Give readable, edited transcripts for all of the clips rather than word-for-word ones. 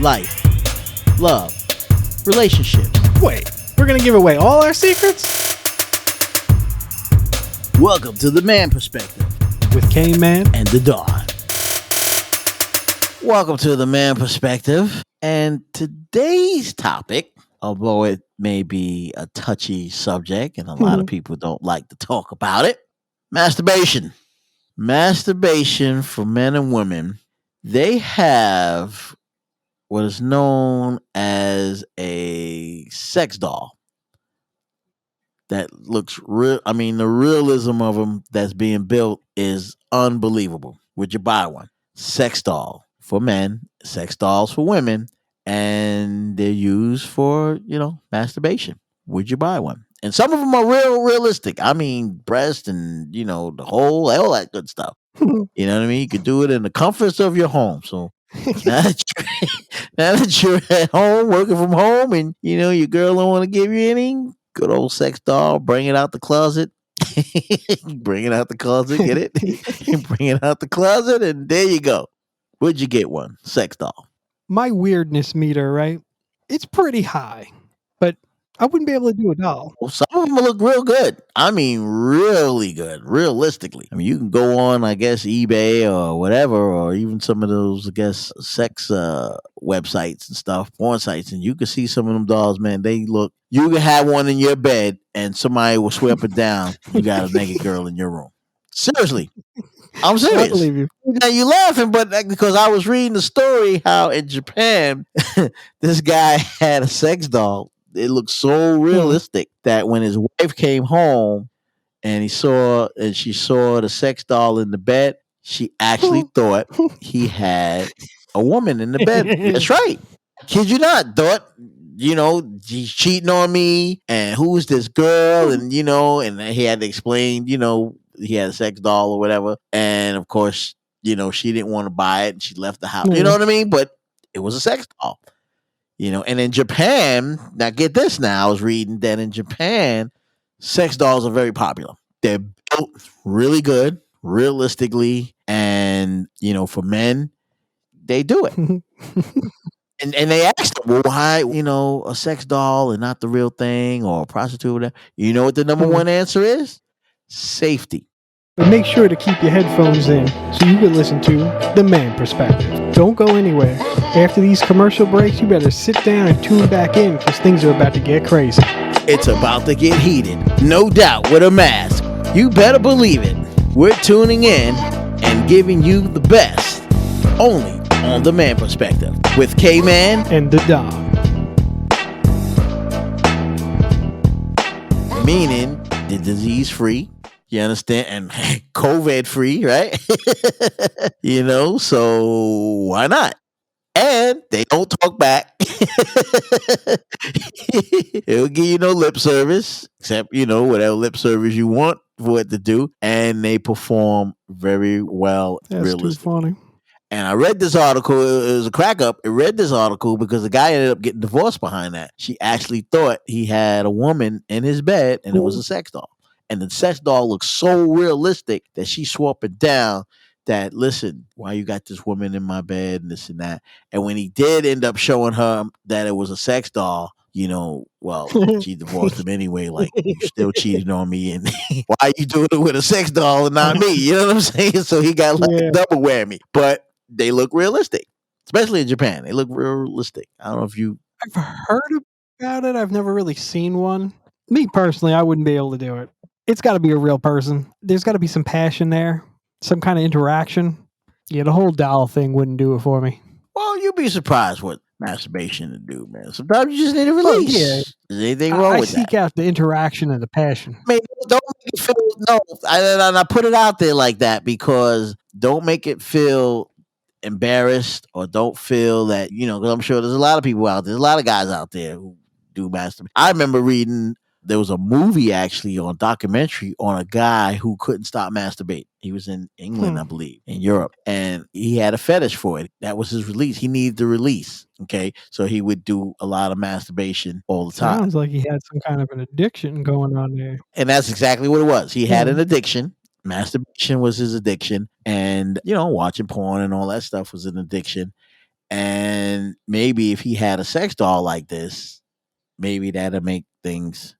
life, love, relationships. Wait, we're gonna give away all our secrets? Welcome to the Man Perspective With K-Man and the Dawn. Welcome to the Man Perspective. And today's topic, although it may be a touchy subject and a lot of people don't like to talk about it, masturbation. Masturbation for men and women, they have what is known as a sex doll that looks real. I mean, the realism of them that's being built is unbelievable. Would you buy one? Sex doll for men, sex dolls for women, and they're used for, masturbation. Would you buy one? And some of them are realistic. I mean, breast and, the whole, all that good stuff. You know what I mean? You could do it in the comforts of your home. So now that you're at home, working from home, and, your girl don't want to give you any, good old sex doll, bring it out the closet. Bring it out the closet, get it? Bring it out the closet, and there you go. Would you get one? Sex doll. My weirdness meter, right? It's pretty high, but I wouldn't be able to do a doll. Well, some of them look real good. I mean, really good, realistically. I mean, you can go on, I guess, eBay or whatever, or even some of those, I guess, sex websites and stuff, porn sites, and you can see some of them dolls, man. They look, you can have one in your bed and somebody will swear up and down you got a naked girl in your room. Seriously. I'm serious. I believe you. Now you're laughing, but because I was reading the story how in Japan, this guy had a sex doll. It looked so realistic that when his wife came home and she saw the sex doll in the bed, she actually thought he had a woman in the bed. That's right. Kid you not. Thought, he's cheating on me and who's this girl? And, and he had to explain, he had a sex doll or whatever. And of course, she didn't want to buy it and she left the house. You know what I mean? But it was a sex doll. And in Japan, now get this now, I was reading that in Japan, sex dolls are very popular. They're built really good, realistically, and, for men, they do it. And they asked them, well, why, a sex doll and not the real thing or a prostitute or whatever? You know what the number one answer is? Safety. But make sure to keep your headphones in so you can listen to The Man Perspective. Don't go anywhere. After these commercial breaks, you better sit down and tune back in because things are about to get crazy. It's about to get heated, no doubt, with a mask. You better believe it. We're tuning in and giving you the best, only on The Man Perspective with K-Man and the Dog. Meaning the disease-free. You understand? And COVID-free, right? So why not? And they don't talk back. It'll give you no lip service, except, whatever lip service you want for it to do. And they perform very well. That's too funny. And I read this article. It was a crack up. I read this article because the guy ended up getting divorced behind that. She actually thought he had a woman in his bed and it was a sex doll. And the sex doll looked so realistic that she swore up and down that, listen, why you got this woman in my bed and this and that. And when he did end up showing her that it was a sex doll, she divorced him anyway. Like, you still cheating on me. And why you doing it with a sex doll and not me? You know what I'm saying? So he got a double whammy. But they look realistic, especially in Japan. They look realistic. I don't know if you... I've heard about it. I've never really seen one. Me personally, I wouldn't be able to do it. It's got to be a real person. There's got to be some passion there, some kind of interaction. Yeah, the whole doll thing wouldn't do it for me. Well, you'd be surprised what masturbation to do, man. Sometimes you just need a release. Yeah. Is anything wrong with that? I seek out the interaction and the passion. I mean, don't make it feel... No, I put it out there like that because don't make it feel embarrassed or don't feel that, because I'm sure there's a lot of people out there, there's a lot of guys out there who do masturbate. I remember reading... There was a movie actually on documentary on a guy who couldn't stop masturbating. He was in England, I believe, in Europe, and he had a fetish for it. That was his release. He needed the release. Okay. So he would do a lot of masturbation all the time. Sounds like he had some kind of an addiction going on there. And that's exactly what it was. He had an addiction. Masturbation was his addiction. And, watching porn and all that stuff was an addiction. And maybe if he had a sex doll like this, maybe that'll make things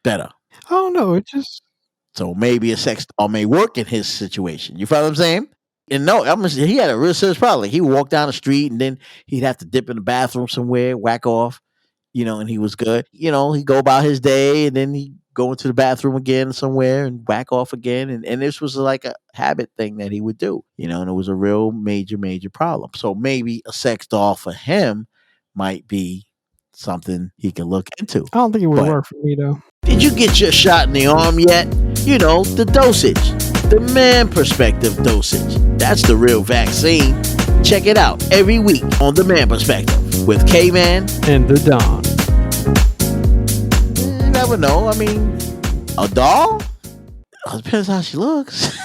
better. I don't know. It just So maybe a sex doll may work in his situation. You follow what I'm saying? And no, he had a real serious problem. Like he would walk down the street and then he'd have to dip in the bathroom somewhere, whack off, and he was good. He'd go about his day and then he'd go into the bathroom again somewhere and whack off again. And this was like a habit thing that he would do, and it was a real major, major problem. So maybe a sex doll for him might be something he can look into. I don't think it would But work for me though. did you get your shot in the arm yet? The dosage, the man perspective dosage. That's the real vaccine. Check it out every week on The Man Perspective with K-Man And the Don. You never know. I mean, a doll? It depends how she looks.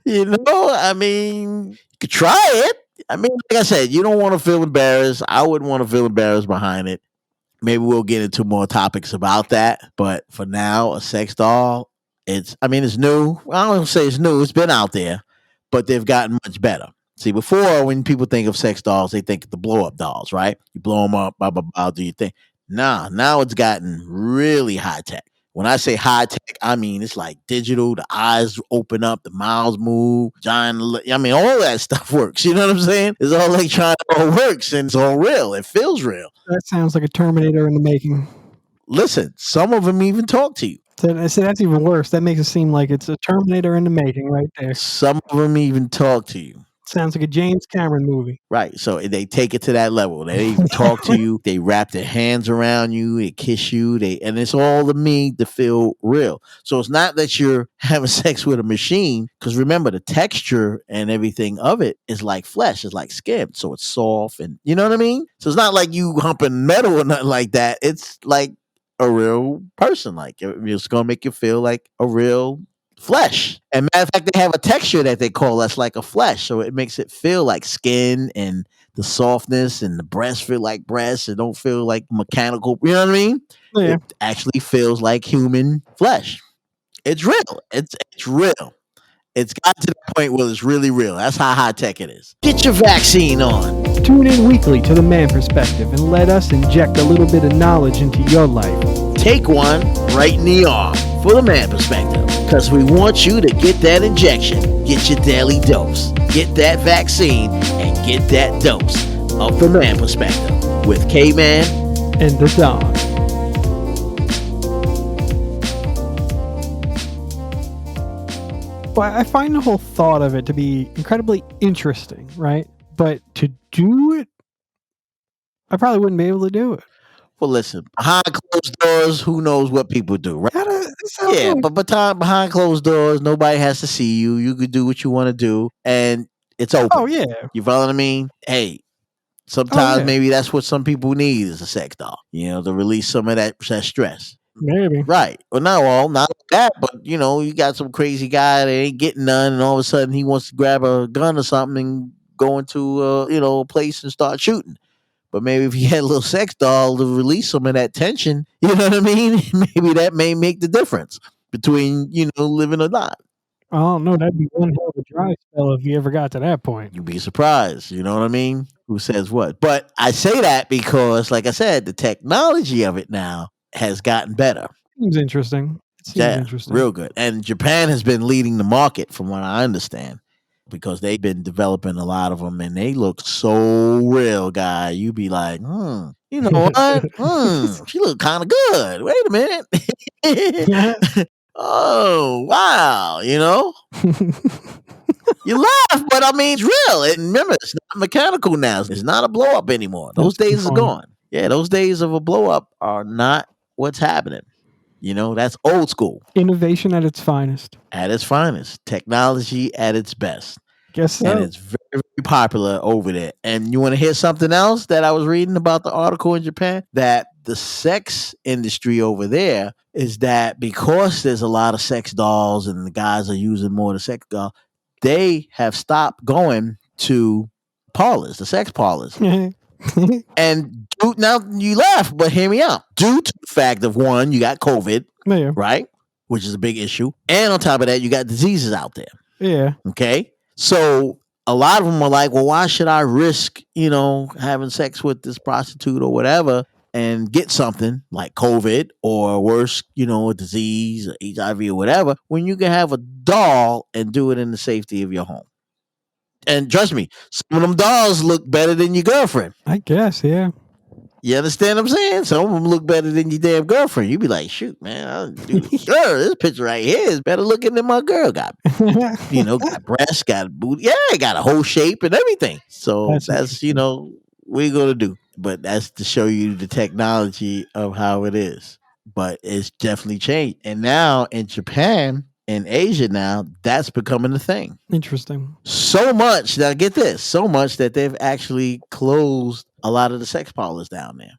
I mean, you could try it. I mean, like I said, you don't want to feel embarrassed. I wouldn't want to feel embarrassed behind it. Maybe we'll get into more topics about that. But for now, a sex doll, it's new. I don't say it's new. It's been out there, but they've gotten much better. See, before when people think of sex dolls, they think of the blow up dolls, right? You blow them up, blah, blah, blah, do your thing. Nah, now it's gotten really high tech. When I say high tech, I mean it's like digital. The eyes open up, the mouths move, giant. All that stuff works. You know what I'm saying? It's all electronic, all works, and it's all real. It feels real. That sounds like a Terminator in the making. Listen, some of them even talk to you. So that's even worse. That makes it seem like it's a Terminator in the making right there. Some of them even talk to you. Sounds like a James Cameron movie. Right. So they take it to that level. They even talk to you. They wrap their hands around you. They kiss you. And it's all to me to feel real. So it's not that you're having sex with a machine, because remember the texture and everything of it is like flesh. It's like skin. So it's soft and you know what I mean? So it's not like you humping metal or nothing like that. It's like a real person. Like it's going to make you feel like a real flesh. And matter of fact, they have a texture that they call that's like a flesh. So it makes it feel like skin and the softness, and the breasts feel like breasts. It don't feel like mechanical. You know what I mean? Yeah. It actually feels like human flesh. It's real. It's real. It's got to the point where it's really real. That's how high tech it is. Get your vaccine on. Tune in weekly to The Man Perspective and let us inject a little bit of knowledge into your life. Take one right in the arm for The Man Perspective, because we want you to get that injection, get your daily dose, get that vaccine, and get that dose of The Man Perspective with K-Man and the Don. Well, I find the whole thought of it to be incredibly interesting, right? But to do it, I probably wouldn't be able to do it. Well, listen, behind closed doors, who knows what people do, right? Yeah, but behind closed doors, nobody has to see you. You could do what you want to do, and it's open. Oh, yeah. You follow what I mean? Hey, sometimes maybe that's what some people need is a sex doll, to release some of that stress. Maybe. Right. Well, not that, but you got some crazy guy that ain't getting none, and all of a sudden he wants to grab a gun or something and go into a place and start shooting. But maybe if you had a little sex doll to release some of that tension, you know what I mean? Maybe that may make the difference between, living or not. I don't know. That'd be one hell of a dry spell if you ever got to that point. You'd be surprised. You know what I mean? Who says what? But I say that because, like I said, the technology of it now has gotten better. Seems interesting. Interesting. Real good. And Japan has been leading the market from what I understand, because they've been developing a lot of them, and they look so real, guy. You be like, you know what? She look kind of good. Wait a minute. Oh, wow. You laugh, but it's real. And remember, it's not mechanical now. It's not a blow up anymore. Those days are gone. Yeah, those days of a blow up are not what's happening. That's old school. Innovation at its finest. At its finest. Technology at its best. Guess so. And it's very, very popular over there. And you want to hear something else that I was reading about the article in Japan? That the sex industry over there is that because there's a lot of sex dolls and the guys are using more of the sex doll, they have stopped going to parlors, the sex parlors. And now you laugh, but hear me out. Due to the fact of one, you got COVID, right? Which is a big issue. And on top of that, you got diseases out there. Yeah. Okay. So a lot of them are like, well, why should I risk, having sex with this prostitute or whatever and get something like COVID or worse, a disease or HIV or whatever, when you can have a doll and do it in the safety of your home? And trust me, some of them dolls look better than your girlfriend. I guess, yeah. You understand what I'm saying? Some of them look better than your damn girlfriend. You be like, shoot, man, this picture right here is better looking than my girl got. Got breasts, got booty. Yeah, got a whole shape and everything. So that's we're going to do. But that's to show you the technology of how it is. But it's definitely changed. And now in Japan, in Asia now, that's becoming a thing. Interesting. So much, now get this, so much that they've actually closed a lot of the sex parlors down there.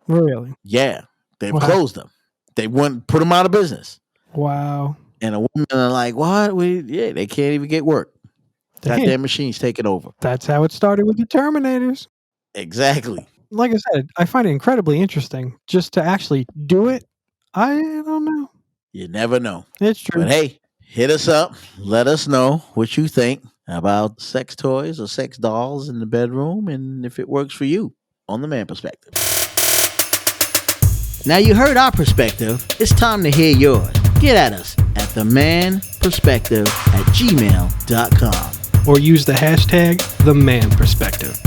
Really? Yeah, they've closed them. They wouldn't put them out of business. Wow. And a woman are like, what? They can't even get work. Goddamn machines taking over. That's how it started with the Terminators. Exactly. Like I said, I find it incredibly interesting. Just to actually do it, I don't know. You never know. It's true. But hey, hit us up. Let us know what you think about sex toys or sex dolls in the bedroom and if it works for you on the man perspective. Now you heard our perspective. It's time to hear yours. Get at us at themanperspective@gmail.com. Or use the hashtag #TheManPerspective.